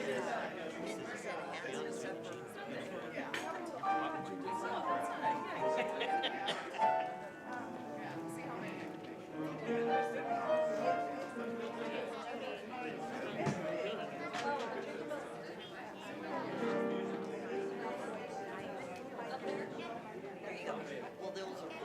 Well, those are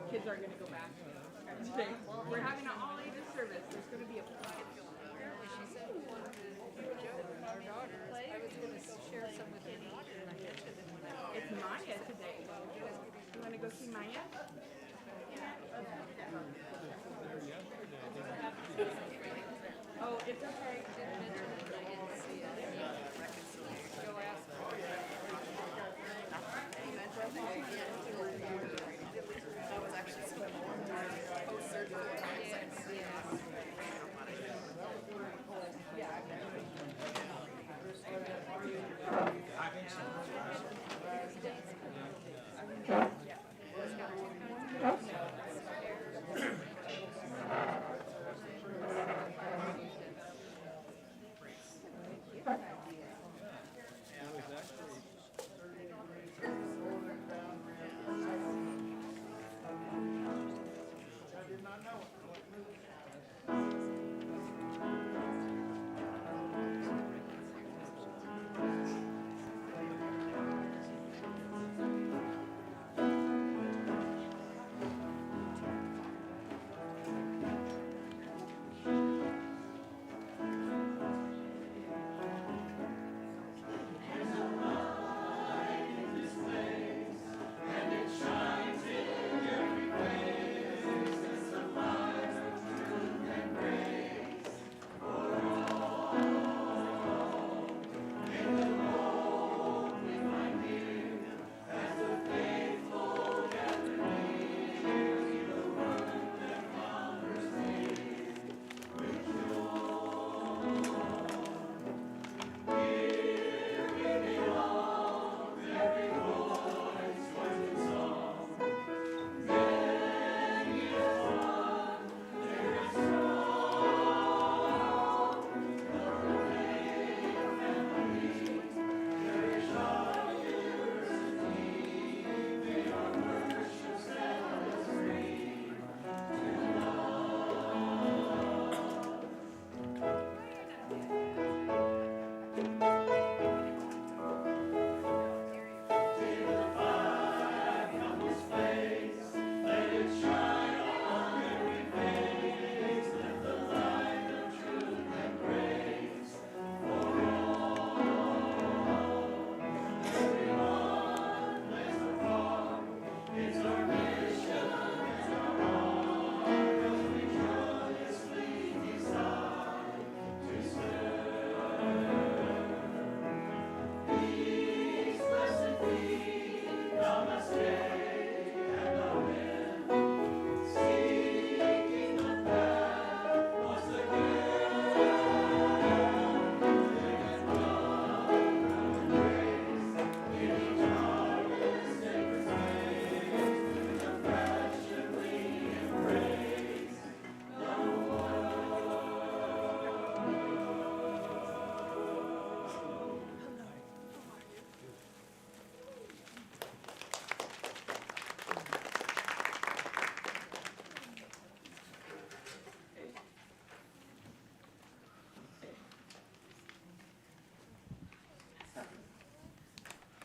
The kids are going to go back today. We're having an all-ages service. There's going to be a She said one of our daughters, I was going to share some with her daughter, and I mentioned it when I It's Maya today. You want to go see Maya? Oh, it's okay. didn't mention it, I didn't see it. Reconciliation. Go ask her. That was actually some post-surgery anxiety.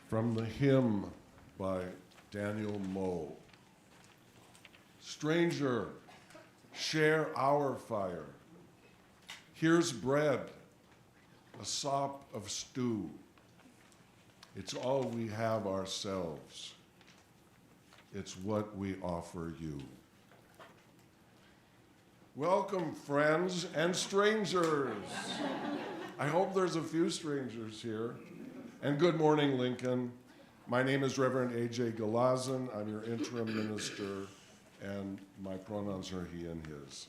From the hymn by Daniel Moe. Stranger, share our fire. Here's bread, a sop of stew. It's all we have ourselves. It's what we offer you. Welcome, friends and strangers. I hope there's a few strangers here. And good morning, Lincoln. My name is Reverend A.J. Galazin. I'm your interim minister, and my pronouns are he and his.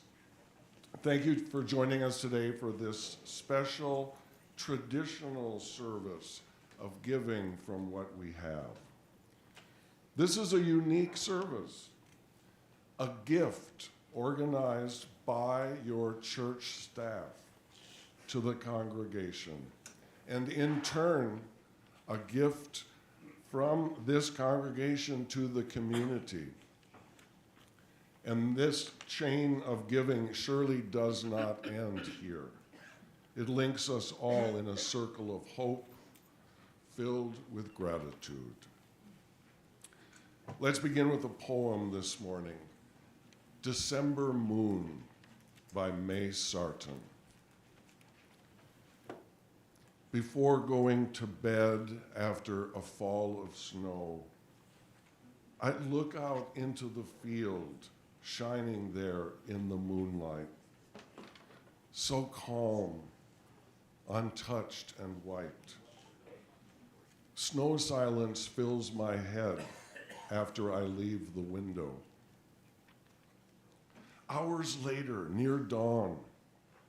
Thank you for joining us today for this special traditional service of giving from what we have. This is a unique service, a gift organized by your church staff to the congregation, and in turn, a gift from this congregation to the community. And this chain of giving surely does not end here. It links us all in a circle of hope filled with gratitude. Let's begin with a poem this morning, December Moon by May Sarton. Before going to bed after a fall of snow, I look out into the field shining there in the moonlight, so calm, untouched and white. Snow silence fills my head after I leave the window. Hours later, near dawn,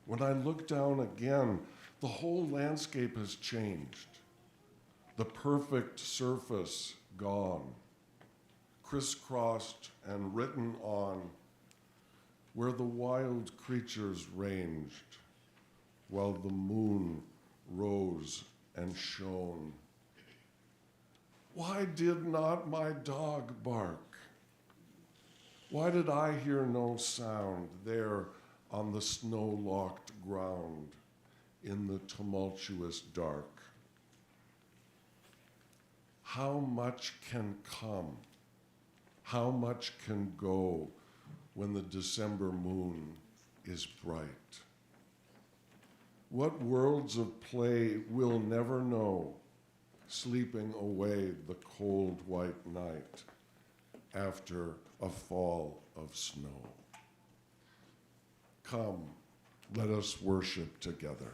when I look down again, the whole landscape has changed. The perfect surface gone, crisscrossed and written on where the wild creatures ranged, while the moon rose and shone. Why did not my dog bark? Why did I hear no sound there on the snow-locked ground in the tumultuous dark? How much can come? How much can go when the December moon is bright? What worlds of play we'll never know, sleeping away the cold white night after a fall of snow. Come, let us worship together.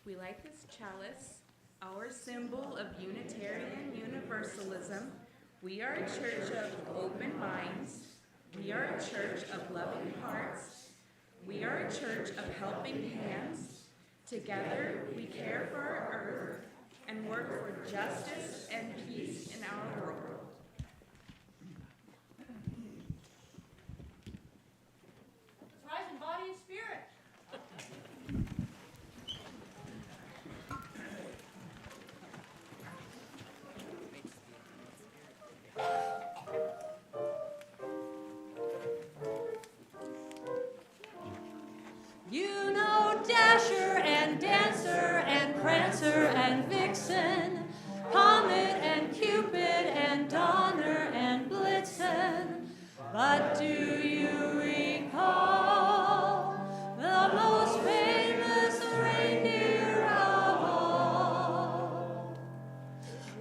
We light this chalice, our symbol of Unitarian Universalism. We are a church of open minds. We are a church of loving hearts. We are a church of helping hands. Together, we care for our earth and work for justice and peace in our world. Rise in body and spirit. You know Dasher and Dancer and Prancer and Vixen, Comet and Cupid and Donner and Blitzen. But do you recall the most famous reindeer of all?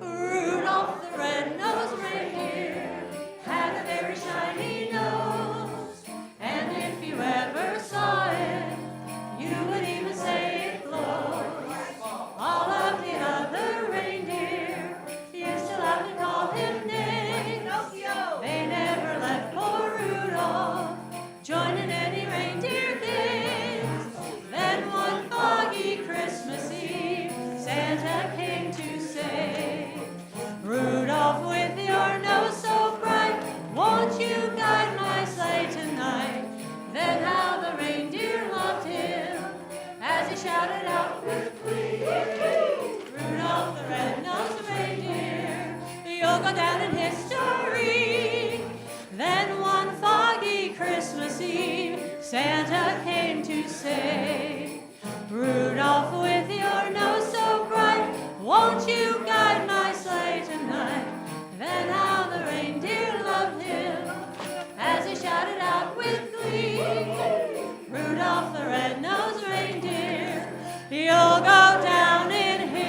Rudolph the red-nosed reindeer had a very shiny nose, and if you ever saw it, you would even say it glows. All of the other reindeer used to laugh and call him names. They never let poor Rudolph join in any reindeer games. Then one foggy Christmas Eve, Santa came to say, Rudolph, with your nose so bright, won't you guide my sleigh tonight? Then how the reindeer loved him as he shouted out with glee, Rudolph the red-nosed reindeer, you'll go down in history. Then one foggy Christmas Eve, Santa came to say, Rudolph, with your nose so bright, won't you guide my sleigh tonight? Then how the reindeer loved him as he shouted out with glee, Rudolph the red-nosed reindeer, you'll go down in history.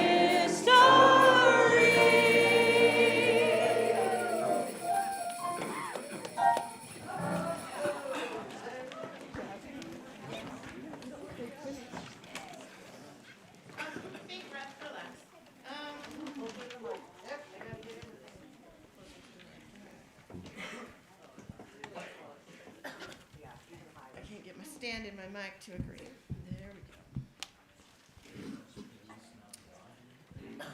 hand in my mic to agree. There we go.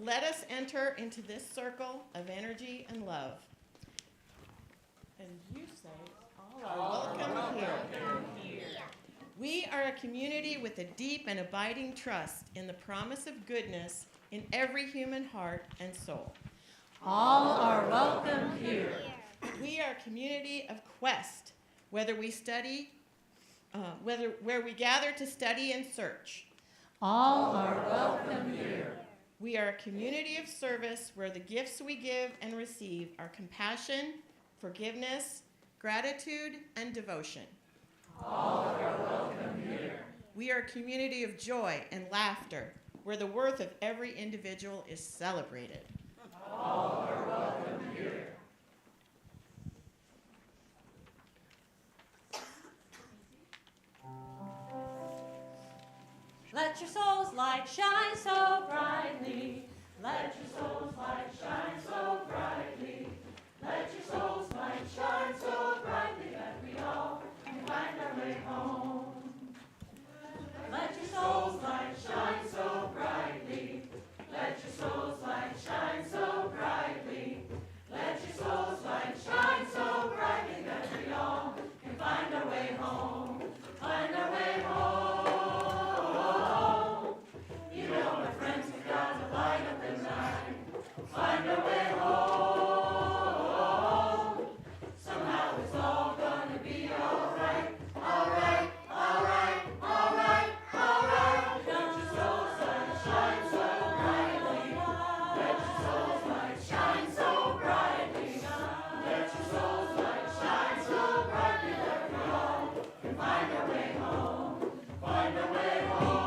Let us enter into this circle of energy and love. And you say, all are welcome here. We are a community with a deep and abiding trust in the promise of goodness in every human heart and soul. All are welcome here. We are a community of quest, where we gather to study and search. All are welcome here. We are a community of service where the gifts we give and receive are compassion, forgiveness, gratitude, and devotion. All are welcome here. We are a community of joy and laughter where the worth of every individual is celebrated. All are welcome here. Let your soul's light shine so brightly. Let your soul's light shine so brightly. Let your soul's light shine so brightly that we all can find our way home. Let your soul's light shine so brightly. Let your soul's light shine so brightly. Let your soul's light shine so brightly that we all can find our way home. Find our way home. You know, my friends, we've got to light up the night. Find our way home. Somehow it's all gonna be alright. Alright, alright, alright, alright. Let your soul's light shine so brightly. Let your soul's light shine so brightly. Let your soul's light shine so brightly that we all can find our way home. Find our way home.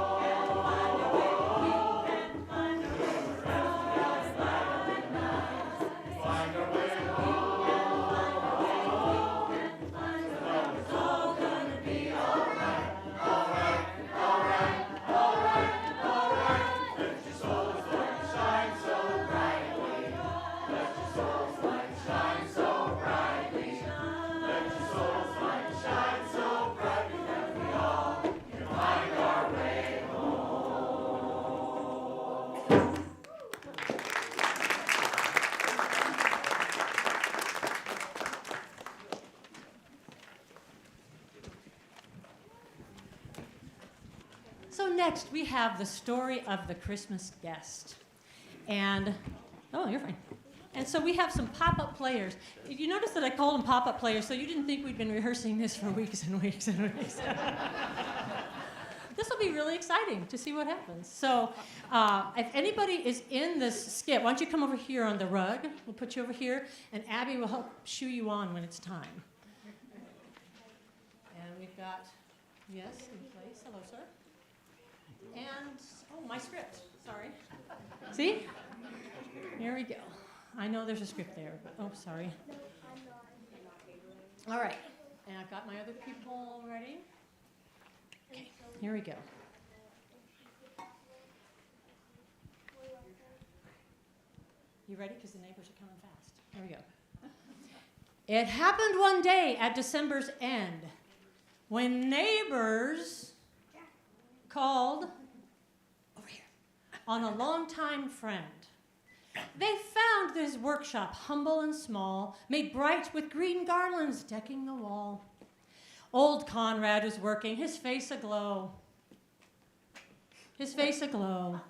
So next we have the story of the Christmas guest. And, oh, you're fine. And so we have some pop-up players. You notice that I called them pop-up players, so you didn't think we'd been rehearsing this for weeks and weeks and weeks. This will be really exciting to see what happens. So if anybody is in this skit, why don't you come over here on the rug? We'll put you over here, and Abby will help shoo you on when it's time. And we've got, yes, in place. Hello, sir. And, oh, my script. Sorry. See? Here we go. I know there's a script there, but, oh, sorry. All right. And I've got my other people ready. Okay, here we go. You ready? Because the neighbors are coming fast. Here we go. It happened one day at December's end when neighbors called over here on a longtime friend. They found this workshop humble and small, made bright with green garlands decking the wall. Old Conrad was working, his face aglow. His face aglow.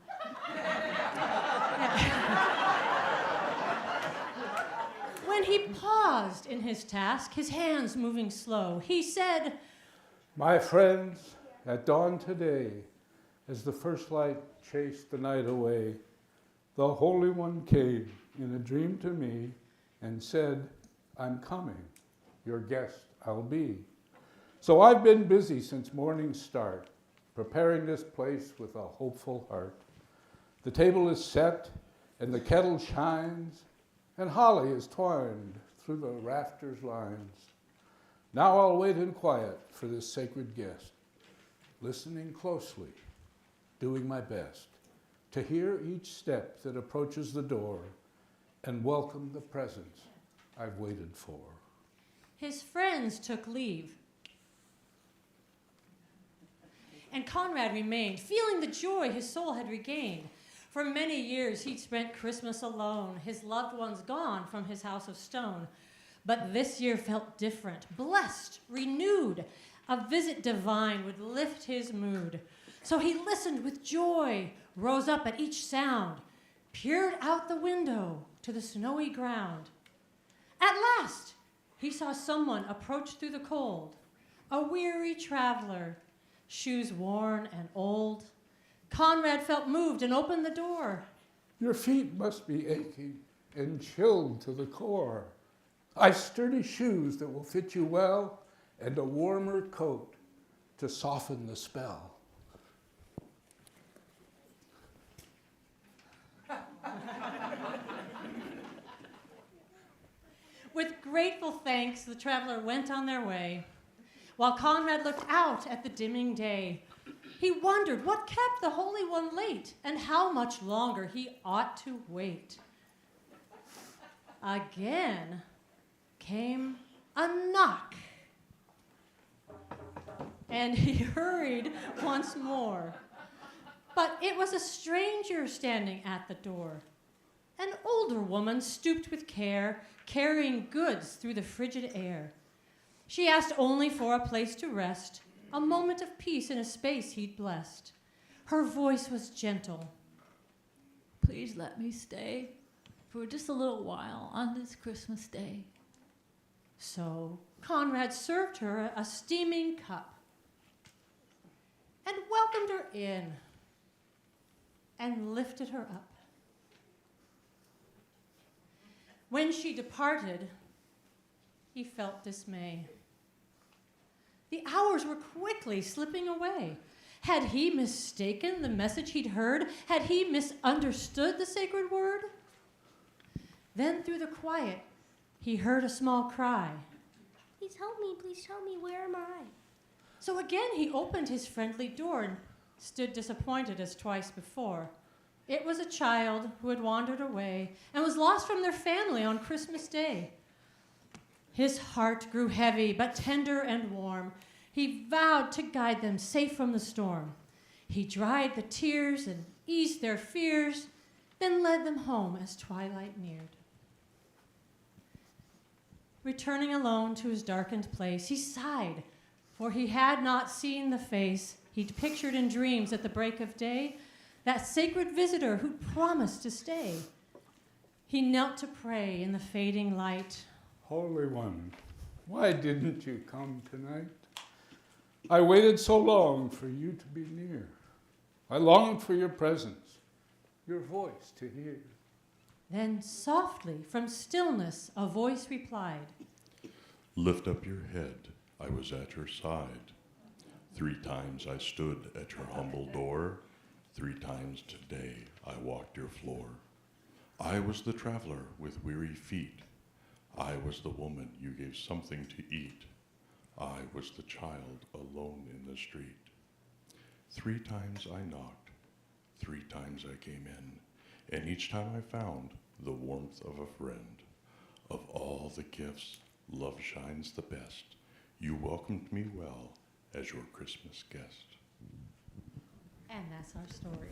When he paused in his task, his hands moving slow, he said, "My friends, at dawn today, as the first light chased the night away, the Holy One came in a dream to me and said, 'I'm coming, your guest I'll be.' So I've been busy since morning's start, preparing this place with a hopeful heart. The table is set and the kettle shines, and holly is twined through the rafters' lines. Now I'll wait in quiet for this sacred guest, listening closely, doing my best to hear each step that approaches the door and welcome the presence I've waited for." His friends took leave. and Conrad remained, feeling the joy his soul had regained. For many years he'd spent Christmas alone, his loved ones gone from his house of stone. But this year felt different, blessed, renewed. A visit divine would lift his mood. So he listened with joy, rose up at each sound, peered out the window to the snowy ground. At last, he saw someone approach through the cold, a weary traveler, shoes worn and old. Conrad felt moved and opened the door. Your feet must be aching and chilled to the core. I've sturdy shoes that will fit you well and a warmer coat to soften the spell. With grateful thanks, the traveler went on their way, while Conrad looked out at the dimming day. He wondered what kept the Holy One late and how much longer he ought to wait. Again came a knock, and he hurried once more. But it was a stranger standing at the door. An older woman stooped with care, carrying goods through the frigid air. She asked only for a place to rest, a moment of peace in a space he'd blessed. Her voice was gentle. Please let me stay for just a little while on this Christmas day. So Conrad served her a steaming cup and welcomed her in and lifted her up. When she departed, he felt dismay. The hours were quickly slipping away. Had he mistaken the message he'd heard? Had he misunderstood the sacred word? Then through the quiet, he heard a small cry. Please tell me, where am I? So again he opened his friendly door and stood disappointed as twice before. It was a child who had wandered away and was lost from their family on Christmas Day. His heart grew heavy, but tender and warm. He vowed to guide them safe from the storm. He dried the tears and eased their fears, then led them home as twilight neared. Returning alone to his darkened place, he sighed, for he had not seen the face he'd pictured in dreams at the break of day, that sacred visitor who'd promised to stay. He knelt to pray in the fading light. Holy One, why didn't you come tonight? I waited so long for you to be near. I longed for your presence, your voice to hear. Then softly from stillness a voice replied, Lift up your head, I was at your side. 3 times I stood at your humble door. 3 times today I walked your floor. I was the traveler with weary feet. I was the woman you gave something to eat. I was the child alone in the street. 3 times I knocked, 3 times I came in, and each time I found the warmth of a friend. Of all the gifts, love shines the best. You welcomed me well as your Christmas guest. and that's our story.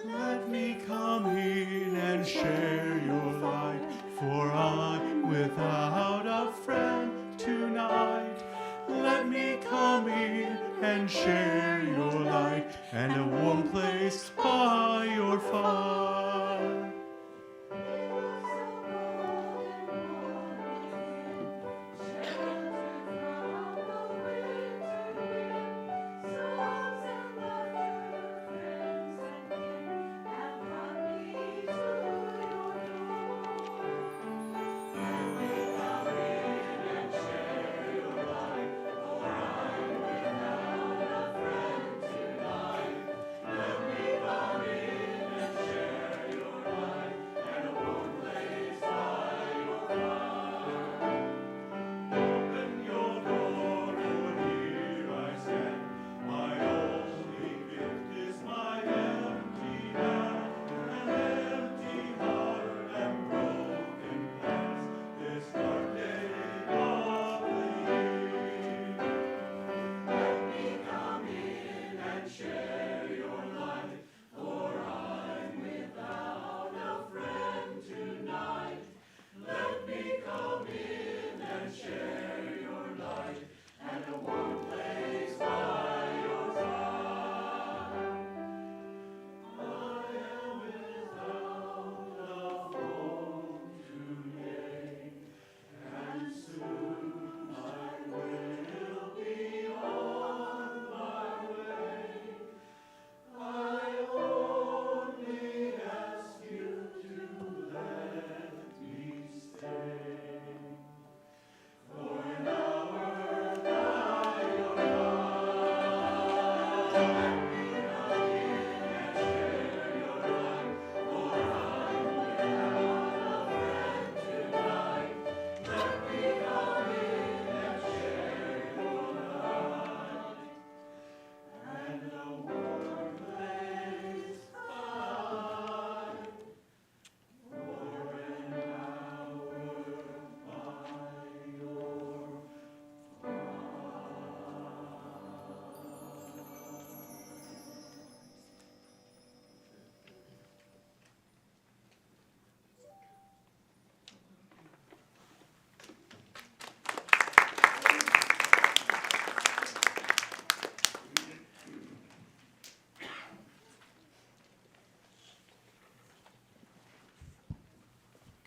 Let me come in and share your light, for I'm without a friend tonight. Let me come in and share your light, and a warm place by your fire.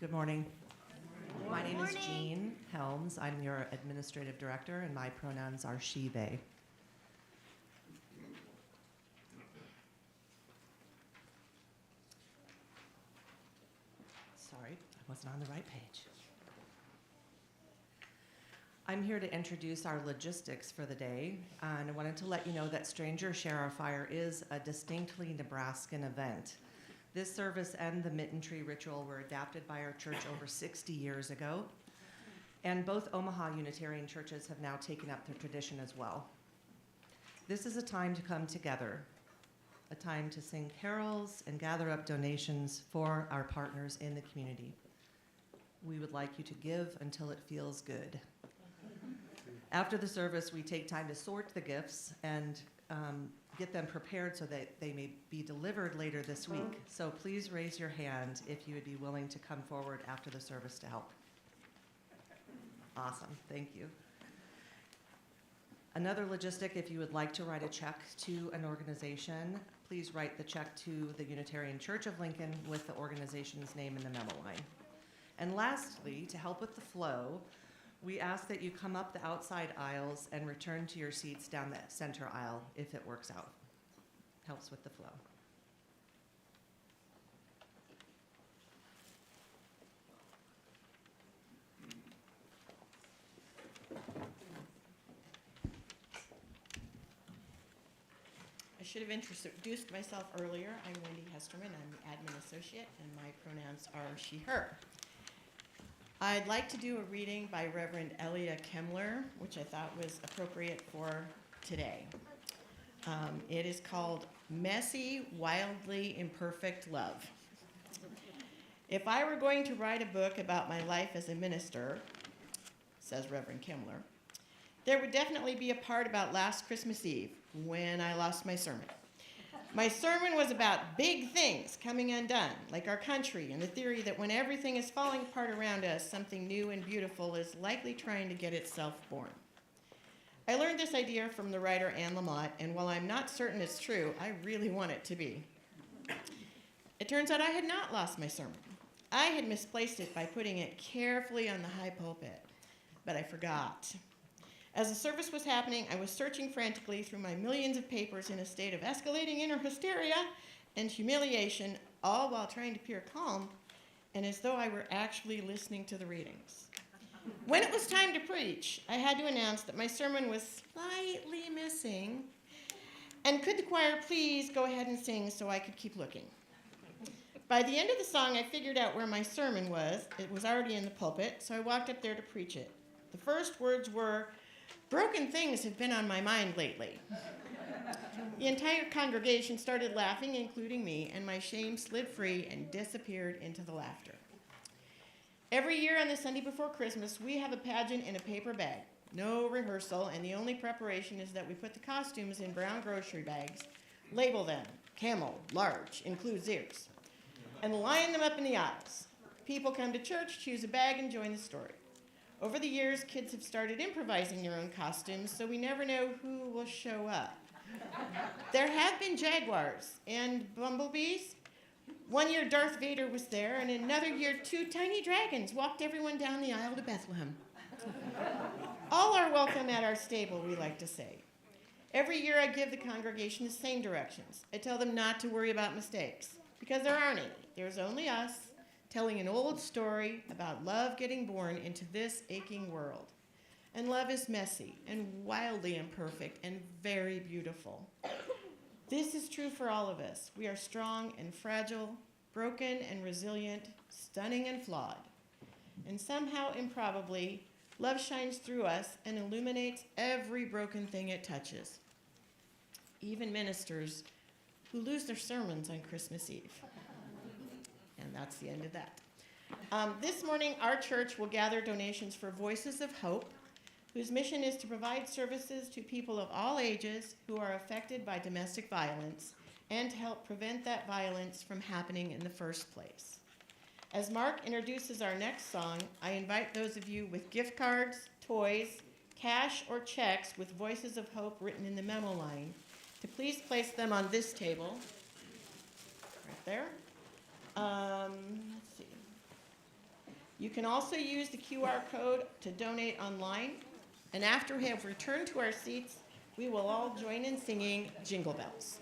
Good morning. My name is morning. Jean Helms. I'm your administrative director, and my pronouns are she, they. Sorry, I wasn't on the right page. I'm here to introduce our logistics for the day, and I wanted to let you know that Strangers Share Our Fire is a distinctly Nebraskan event. This service and the Mitten Tree ritual were adapted by our church over 60 years ago, and both Omaha Unitarian churches have now taken up the tradition as well. This is a time to come together, a time to sing carols and gather up donations for our partners in the community. We would like you to give until it feels good. After the service, we take time to sort the gifts and get them prepared so that they may be delivered later this week. So please raise your hand if you would be willing to come forward after the service to help. Awesome, thank you. Another logistic, if you would like to write a check to an organization, please write the check to the Unitarian Church of Lincoln with the organization's name in the memo line. And lastly, to help with the flow, we ask that you come up the outside aisles and return to your seats down the center aisle if it works out. Helps with the flow. I should have introduced myself earlier. I'm Wendy Hesterman. I'm the admin associate, and my pronouns are she, her. I'd like to do a reading by Reverend Elia Kemmler, which I thought was appropriate for today. It is called Messy, Wildly Imperfect Love. If I were going to write a book about my life as a minister, says Reverend Kemmler, there would definitely be a part about last Christmas Eve when I lost my sermon. My sermon was about big things coming undone, like our country and the theory that when everything is falling apart around us, something new and beautiful is likely trying to get itself born. I learned this idea from the writer Anne Lamott, and while I'm not certain it's true, I really want it to be. It turns out I had not lost my sermon. I had misplaced it by putting it carefully on the high pulpit, but I forgot. As the service was happening, I was searching frantically through my millions of papers in a state of escalating inner hysteria and humiliation, all while trying to appear calm and as though I were actually listening to the readings. When it was time to preach, I had to announce that my sermon was slightly missing, and could the choir please go ahead and sing so I could keep looking. By the end of the song, I figured out where my sermon was. It was already in the pulpit, so I walked up there to preach it. The first words were, "Broken things have been on my mind lately." The entire congregation started laughing, including me, and my shame slid free and disappeared into the laughter. Every year on the Sunday before Christmas, we have a pageant in a paper bag. No rehearsal, and the only preparation is that we put the costumes in brown grocery bags, label them, camel, large, includes ears, and line them up in the aisles. People come to church, choose a bag, and join the story. Over the years, kids have started improvising their own costumes, so we never know who will show up. There have been jaguars and bumblebees. One year, Darth Vader was there, and another year, 2 tiny dragons walked everyone down the aisle to Bethlehem. All are welcome at our stable, we like to say. Every year, I give the congregation the same directions. I tell them not to worry about mistakes, because there aren't any. There's only us, telling an old story about love getting born into this aching world. And love is messy and wildly imperfect and very beautiful. This is true for all of us. We are strong and fragile, broken and resilient, stunning and flawed. And somehow, improbably, love shines through us and illuminates every broken thing it touches. Even ministers who lose their sermons on Christmas Eve. And that's the end of that. This morning, our church will gather donations for Voices of Hope, whose mission is to provide services to people of all ages who are affected by domestic violence and to help prevent that violence from happening in the first place. As Mark introduces our next song, I invite those of you with gift cards, toys, cash, or checks with Voices of Hope written in the memo line to please place them on this table, right there. Let's see. You can also use the QR code to donate online. And after we have returned to our seats, we will all join in singing Jingle Bells.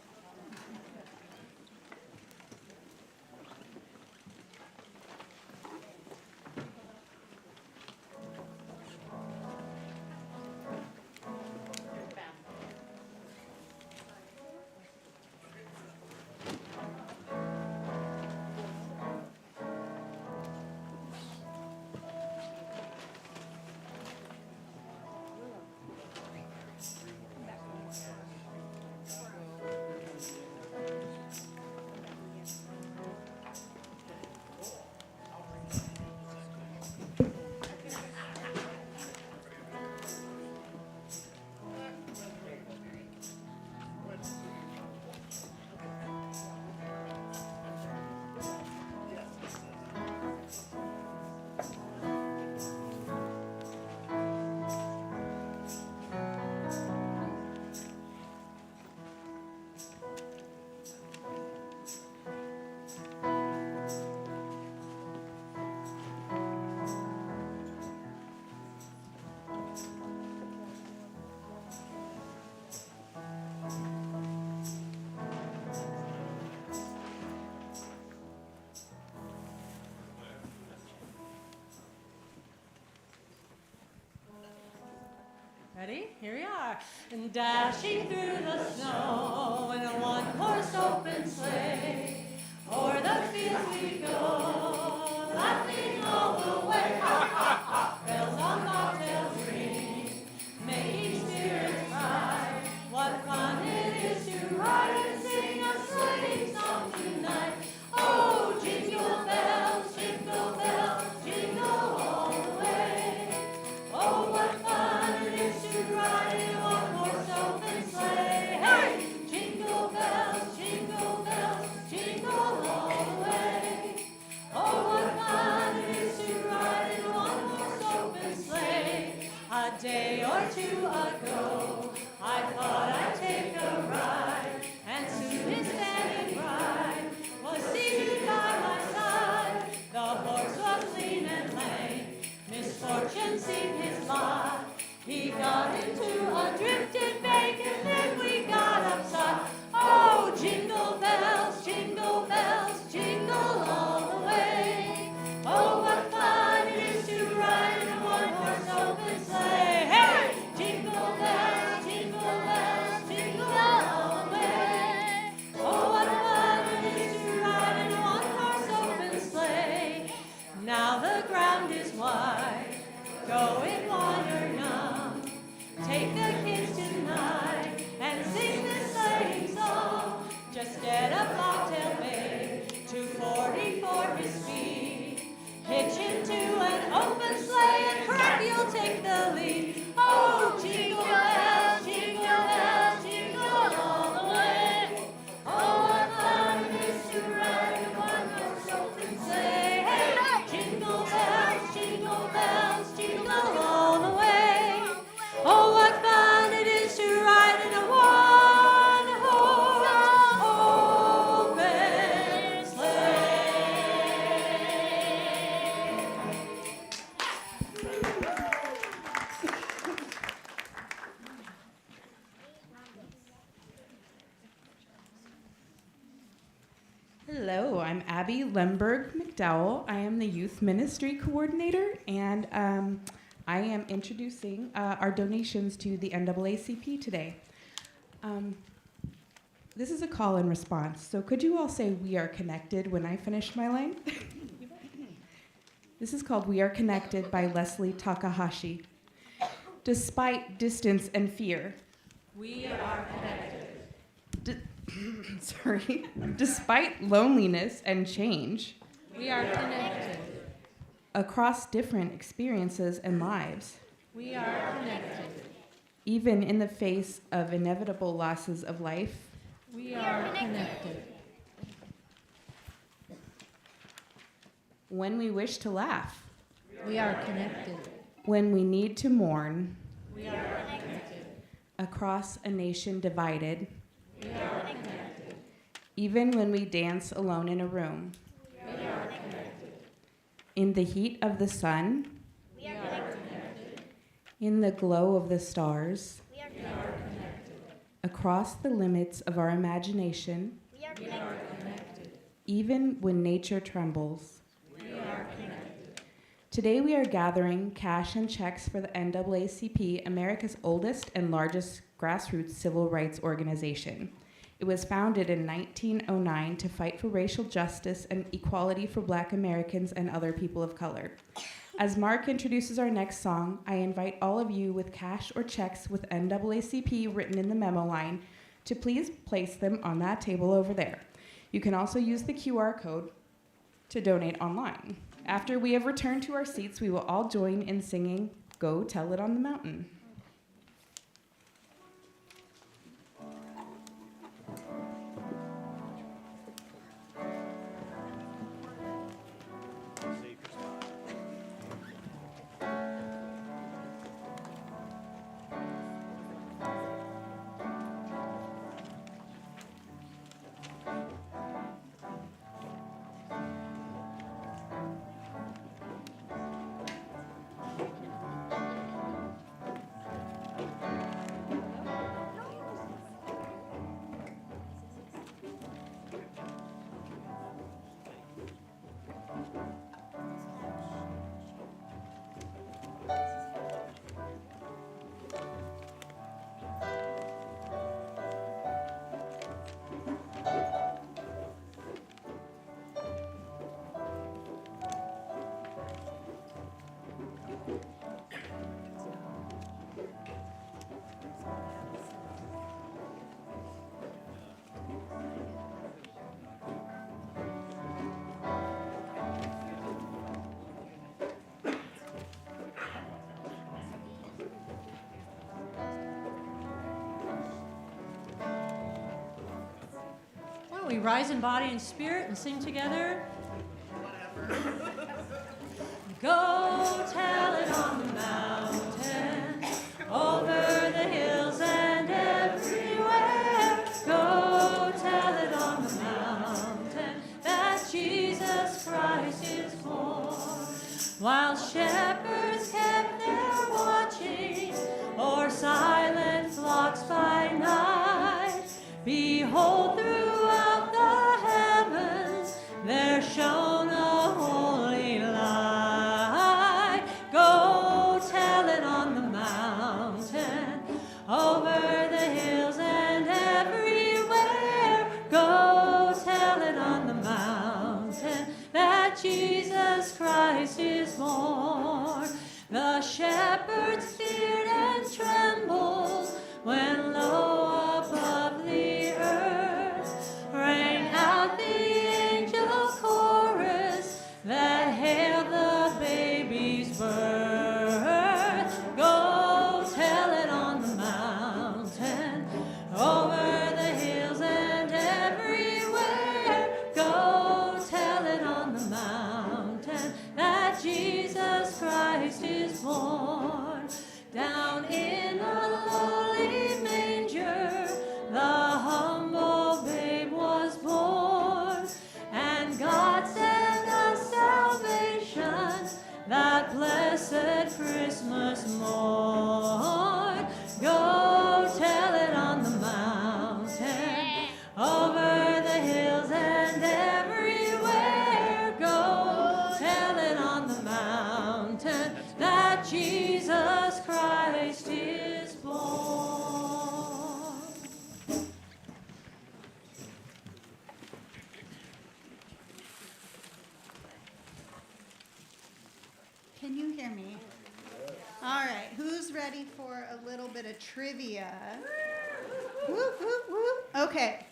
Ready? Here we are. And dashing through the snow in a one-horse open sleigh, o'er the fields we go, laughing all the way. Bells on bobtails ring, making spirits bright. What fun it is to ride and sing a sleighing song tonight. Oh, jingle bells, jingle all the way. Oh, what fun it is to ride in a one-horse open sleigh. Hey! Jingle bells, jingle all the way. Oh, what fun it is to ride in a one-horse open sleigh. A day or two ago, I thought I'd take a ride, and soon as Fanny Bride was seated by my side. The horse was lean and lame, misfortune seemed his lot. He got into a drifted bank, and then we got upside. Oh, jingle bells, jingle all the way. Oh, what fun it is to ride in a one-horse open sleigh. Hey! Jingle bells, jingle all the way. Oh, what fun it is to ride in a one-horse open sleigh. Now the ground is wide, go in water young. Take the kids tonight and sing this sleighing song. Just get a bobtail babe, 240 for his speed. Hitch into an open sleigh and crack, you'll take the lead. Oh, jingle bells, jingle all the way. Oh, what fun it is to ride in a one-horse open sleigh. Hey, jingle bells, jingle all the way. Oh, what fun it is to ride in a one-horse open sleigh. Hello, I'm Abby Lemberg McDowell. I am the Youth Ministry Coordinator, and I am introducing our donations to the NAACP today. This is a call and response, so could you all say "We Are Connected" when I finish my line? This is called "We Are Connected" by Leslie Takahashi. Despite distance and fear, We are connected. Despite loneliness and change, We are connected. across different experiences and lives, We are connected. even in the face of inevitable losses of life, We are connected. when we wish to laugh, We are connected. when we need to mourn, We are connected. across a nation divided, We are connected. even when we dance alone in a room, We are connected. In the heat of the sun, We are connected. in the glow of the stars, We are connected. across the limits of our imagination, We are connected. even when nature trembles. Today we are gathering cash and checks for the NAACP, America's oldest and largest grassroots civil rights organization. It was founded in 1909 to fight for racial justice and equality for Black Americans and other people of color. As Mark introduces our next song, I invite all of you with cash or checks with NAACP written in the memo line to please place them on that table over there. You can also use the QR code to donate online. After we have returned to our seats, we will all join in singing Go Tell It on the Mountain. Why don't we rise in body and spirit and sing together? Go tell it on the mountain, over the hills and everywhere. Go tell it on the mountain that Jesus Christ is born. While shepherds kept their watching o'er silent flocks by night, behold, throughout the heavens there shone a holy light. Go tell it on the mountain, over the hills and everywhere. Go tell it on the mountain that Jesus Christ is born. The shepherds feared and trembled when lo above the earth rang out the angel chorus that hailed the baby's birth. Go tell it on the mountain, over the hills and everywhere. Go tell it on the mountain that Jesus Christ is born. Down in a lowly manger, the humble babe was born, and God sent us salvation that blessed Christmas morn. Go tell it on the mountain, over the hills and everywhere. Go tell it on the mountain that Jesus Christ is born. Can you hear me? All right, who's ready for a little bit of trivia? Whoop, whoop, whoop. Okay,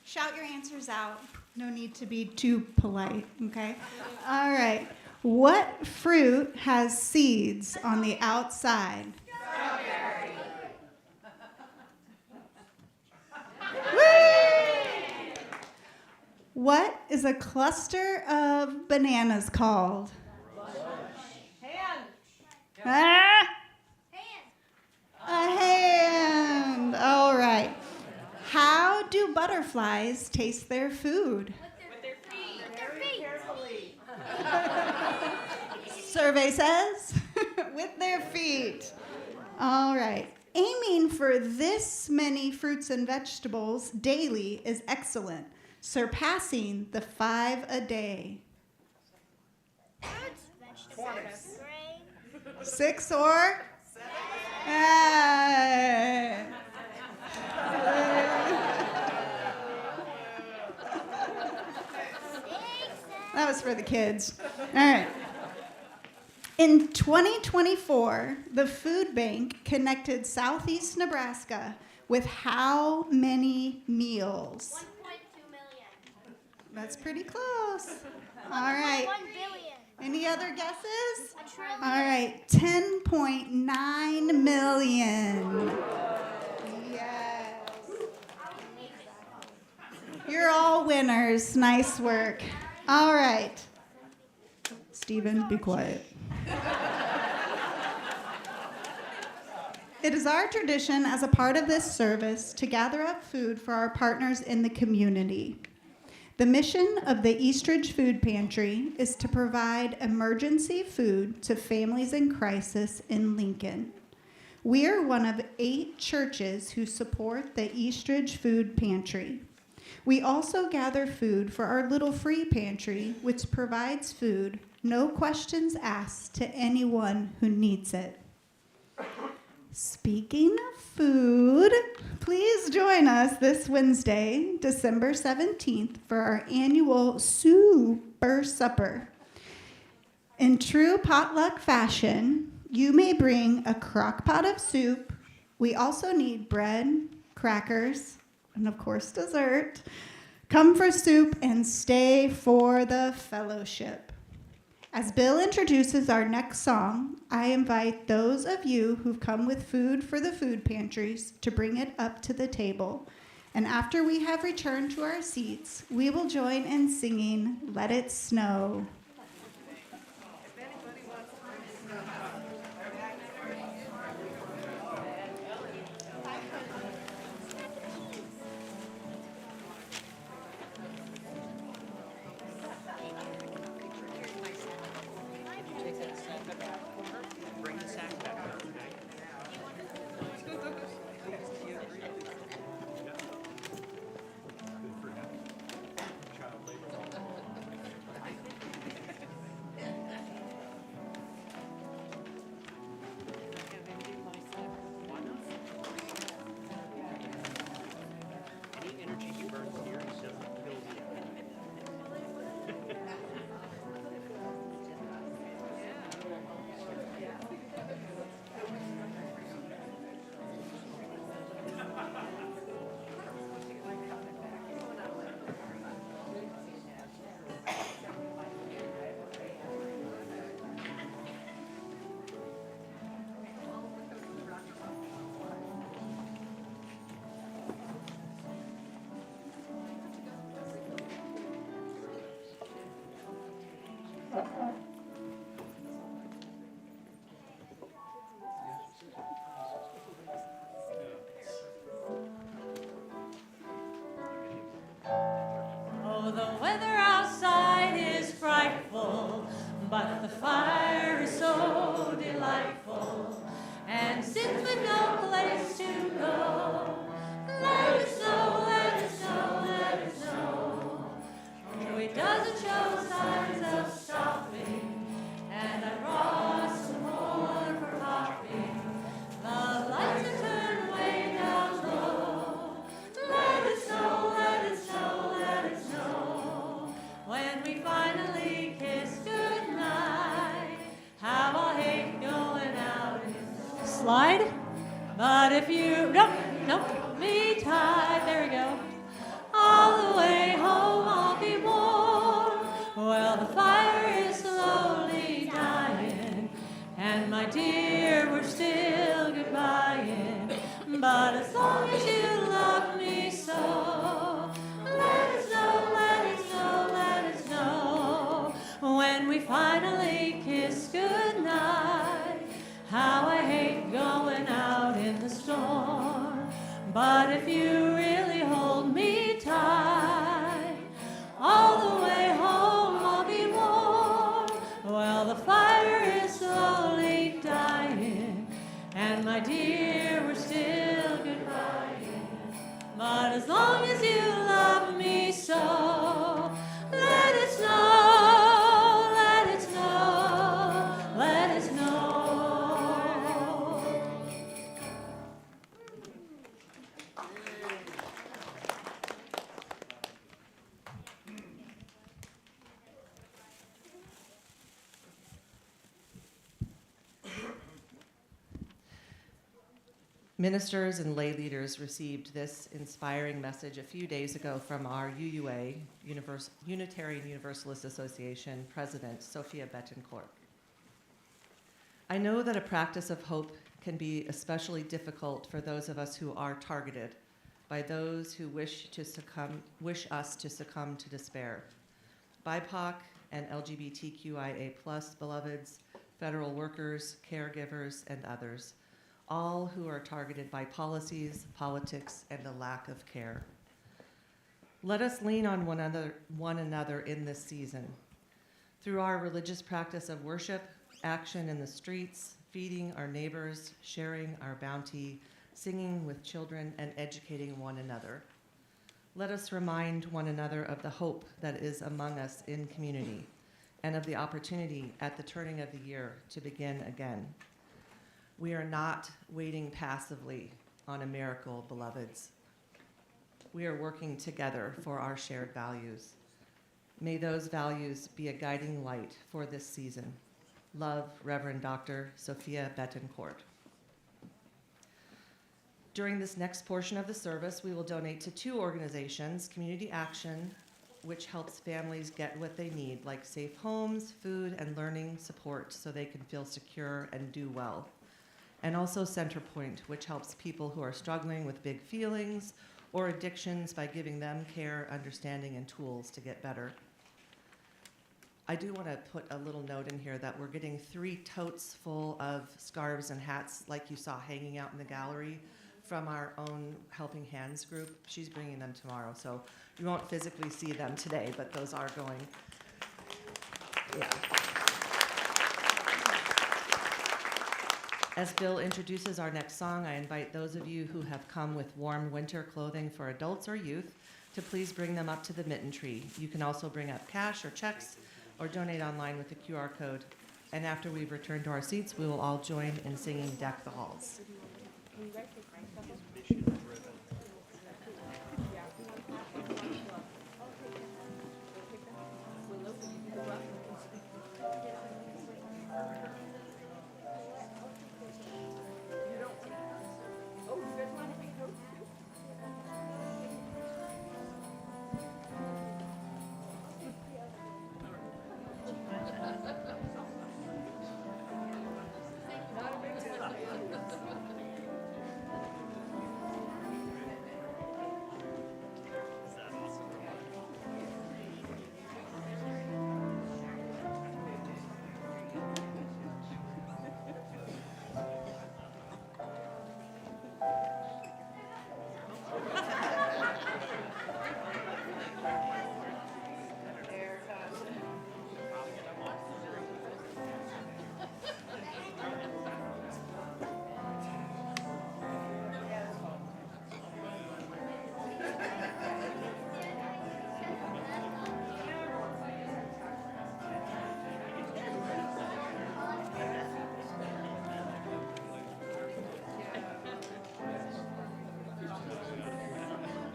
shout your answers out. No need to be too polite, okay? All right, what fruit has seeds on the outside? Strawberry. Whee! What is a cluster of bananas called? Ah? A hand. All right. How do butterflies taste their food? With their feet. With their feet. survey says, with their feet. All right. Aiming for this many fruits and vegetables daily is excellent, surpassing the 5 a day. 6 or? 7. That was for the kids. All right. In 2024, the food bank connected Southeast Nebraska with how many meals? 1.2 million. That's pretty close. All right. 1 billion. Any other guesses? A trillion. All right. 10.9 million. Yes. You're all winners. Nice work. All right. Stephen, be quiet. It is our tradition as a part of this service to gather up food for our partners in the community. The mission of the Eastridge Food Pantry is to provide emergency food to families in crisis in Lincoln. We are one of 8 churches who support the Eastridge Food Pantry. We also gather food for our Little Free Pantry, which provides food, no questions asked, to anyone who needs it. Speaking of food, please join us this Wednesday, December 17th, for our annual Super Supper. In true potluck fashion, you may bring a crock pot of soup. We also need bread, crackers, and of course dessert. Come for soup and stay for the fellowship. As Bill introduces our next song, I invite those of you who've come with food for the food pantries to bring it up to the table. And after we have returned to our seats, we will join in singing Let It Snow. Oh, the weather outside is frightful, but the fire is so delightful. And since we've no place to go, let it snow, let it snow, let it snow. Oh, it doesn't show signs of stopping, and I brought some more for popping. The lights are turned way down low. Let it snow, let it snow, let it snow. When we finally kiss goodnight, how I hate going out in the slide. But if you, nope, me tied, there we go. All the way home I'll be warm. Well, the fire is slowly dying, and my dear, we're still goodbying. But as long as you love me so, let it snow, let it snow, let it snow. When we finally kiss goodnight, how I hate going out in the storm. But if you really hold me tight, all the way home I'll be warm. Well, the fire is Ministers and lay leaders received this inspiring message a few days ago from our UUA, Unitarian Universalist Association President, Sophia Betancourt. I know that a practice of hope can be especially difficult for those of us who are targeted by those who wish us to succumb to despair. BIPOC and LGBTQIA+ beloveds, federal workers, caregivers, and others, all who are targeted by policies, politics, and a lack of care. Let us lean on one another in this season. Through our religious practice of worship, action in the streets, feeding our neighbors, sharing our bounty, singing with children, and educating one another. Let us remind one another of the hope that is among us in community and of the opportunity at the turning of the year to begin again. We are not waiting passively on a miracle, beloveds. We are working together for our shared values. May those values be a guiding light for this season. Love, Reverend Dr. Sophia Betancourt. During this next portion of the service, we will donate to 2 organizations, Community Action, which helps families get what they need, like safe homes, food, and learning support so they can feel secure and do well. And also Centerpoint, which helps people who are struggling with big feelings or addictions by giving them care, understanding, and tools to get better. I do want to put a little note in here that we're getting 3 totes full of scarves and hats like you saw hanging out in the gallery from our own Helping Hands group. She's bringing them tomorrow, so you won't physically see them today, but those are going. Yeah. As Bill introduces our next song, I invite those of you who have come with warm winter clothing for adults or youth to please bring them up to the mitten tree. You can also bring up cash or checks or donate online with the QR code. And after we've returned to our seats, we will all join in singing Deck the Halls.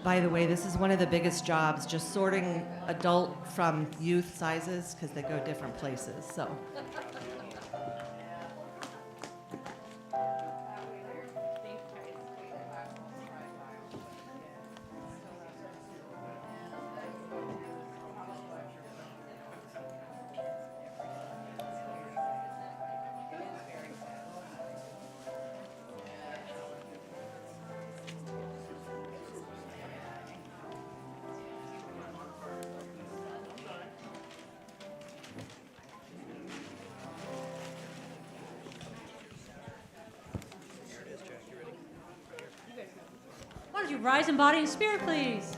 By the way, this is one of the biggest jobs, just sorting adult from youth sizes, because they go different places, so. Why don't you rise in body and spirit, please?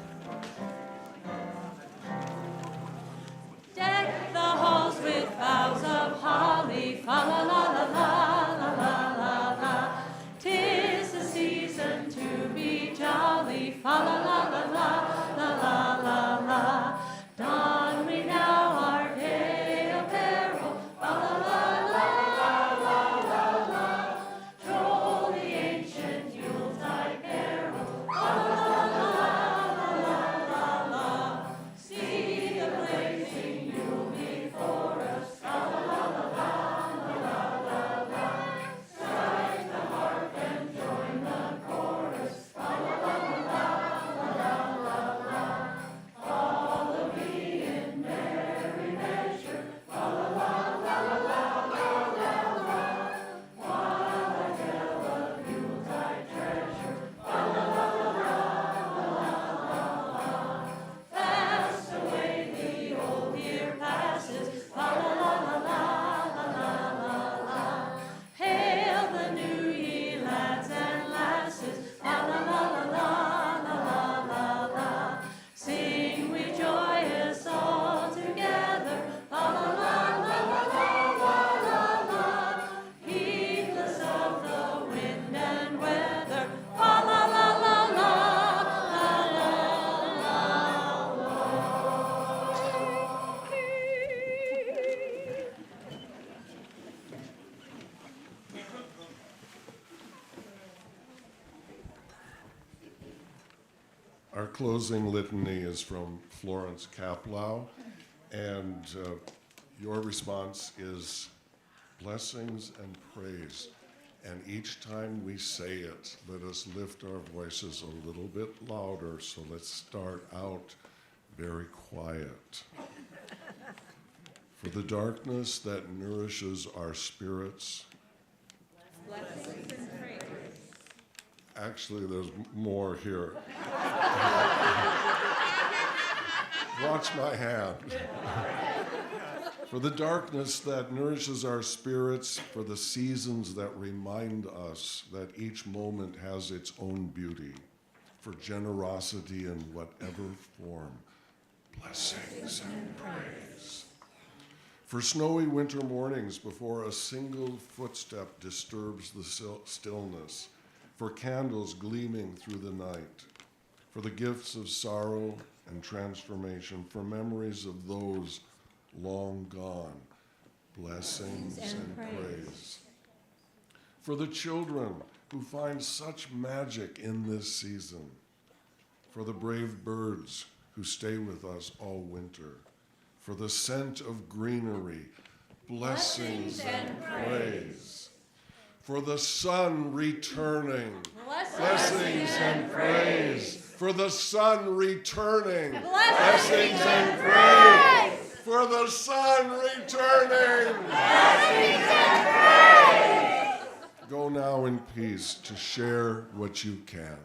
Deck the halls with boughs of holly, fa la la la la la la la la. 'Tis the season to be jolly, fa la la la la la la la la. Don we now our gay apparel, fa la la la la la la. Troll the ancient Yuletide carol, fa la la la la Our closing litany is from Florence Kaplau, and your response is blessings and praise. And each time we say it, let us lift our voices a little bit louder. So let's start out very quiet. For the darkness that nourishes our spirits. Blessings and praise. Actually, there's more here. Watch my hand. For the darkness that nourishes our spirits, for the seasons that remind us that each moment has its own beauty, for generosity in whatever form, blessings and praise. For snowy winter mornings before a single footstep disturbs the stillness, for candles gleaming through the night, for the gifts of sorrow and transformation, for memories of those long gone, blessings and praise. For the children who find such magic in this season, for the brave birds who stay with us all winter, for the scent of greenery, blessings and praise. For the sun returning, blessings and praise. For the sun returning, blessings and praise. For the sun returning, blessings and praise. Go now in peace to share what you can.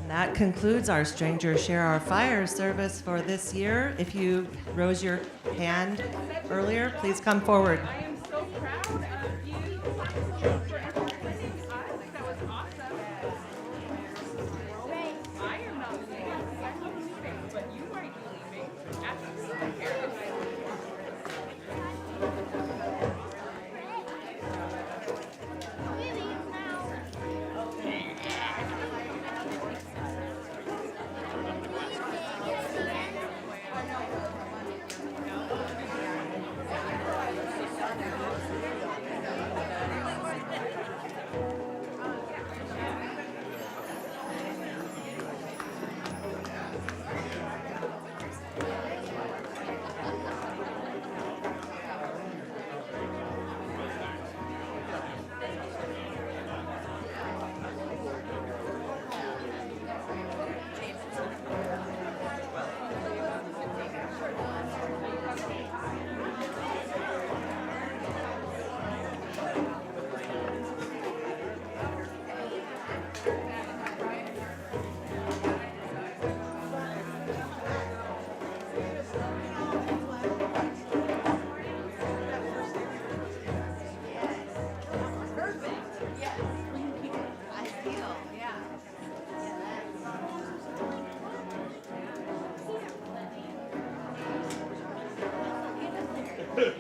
That concludes our Strangers Share Our Fire service for this year. If you rose your hand earlier, please come forward. I am so proud of you for entertaining us. That was awesome. I am not leaving because I'm not leaving, but you might be leaving after this is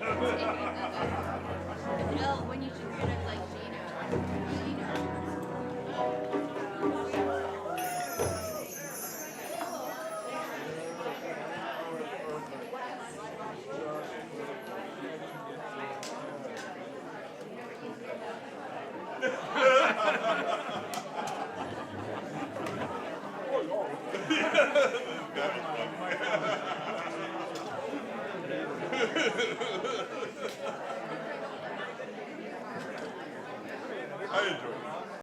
No, when you should get it like Gina.